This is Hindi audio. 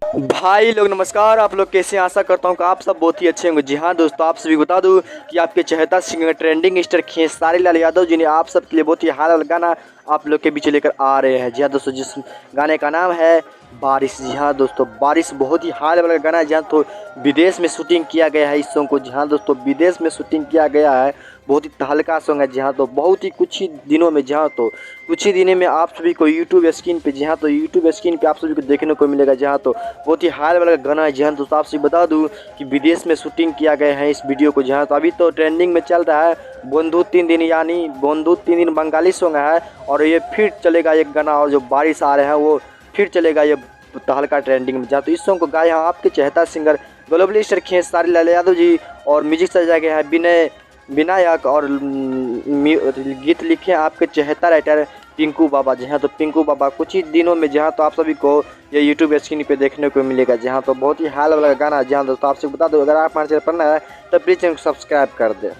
भाई लोग नमस्कार। आप लोग कैसे हैं? आशा करता हूँ कि आप सब बहुत ही अच्छे होंगे। जी हाँ दोस्तों, आप सभी बता दूं कि आपके चहेता singer trending star Khesari Lal Yadav ji ने आप सब के लिए बहुत ही हाल गाना आप लोग के बीच लेकर आ रहे हैं। जी हाँ दोस्तों, जिस गाने का नाम है बारिश। जी हाँ दोस्तों, बारिश बहुत ही हाल वाला गाना है। जहाँ तो विदेश में शूटिंग किया गया है इस सॉन्ग को। जी हाँ दोस्तों, विदेश में शूटिंग किया गया है। बहुत ही तहलका सॉन्ग है। जी हाँ, तो बहुत ही कुछ ही दिनों में, जहाँ तो कुछ ही दिनों में आप सभी को यूट्यूब स्क्रीन पे, जी हाँ तो यूट्यूब स्क्रीन पे आप सभी को देखने को मिलेगा। जहाँ तो बहुत ही हाल वाला गाना है। जहाँ दोस्तों, आपसे बता दूं कि विदेश में शूटिंग किया गया है इस वीडियो को। जहाँ तो अभी तो ट्रेंडिंग में चल रहा है बंधु 3 दिन, यानी बंधु 3 दिन बंगाली सॉन्ग है। और ये फिर चलेगा एक गाना, और जो बारिश आ रहे हैं वो फिर चलेगा ये तहलका ट्रेंडिंग में। जहाँ तो इस सॉन्ग को गाए हैं आपके चहेता singer global star Khesari Lal Yadav ji, और म्यूजिक सजाया गया है विनय विनायक, और गीत लिखे आपके चहेता राइटर पिंकू बाबा। जहाँ तो पिंकू बाबा कुछ ही दिनों में, जहाँ तो आप सभी को ये यूट्यूब स्क्रीन पे देखने को मिलेगा। जहाँ तो बहुत ही हाल वाला गाना। जहाँ दोस्तों, आपसे बता दो, अगर आप हमारे चैनल पर नए हैं तो प्लीज़ चैनल को सब्सक्राइब कर दें।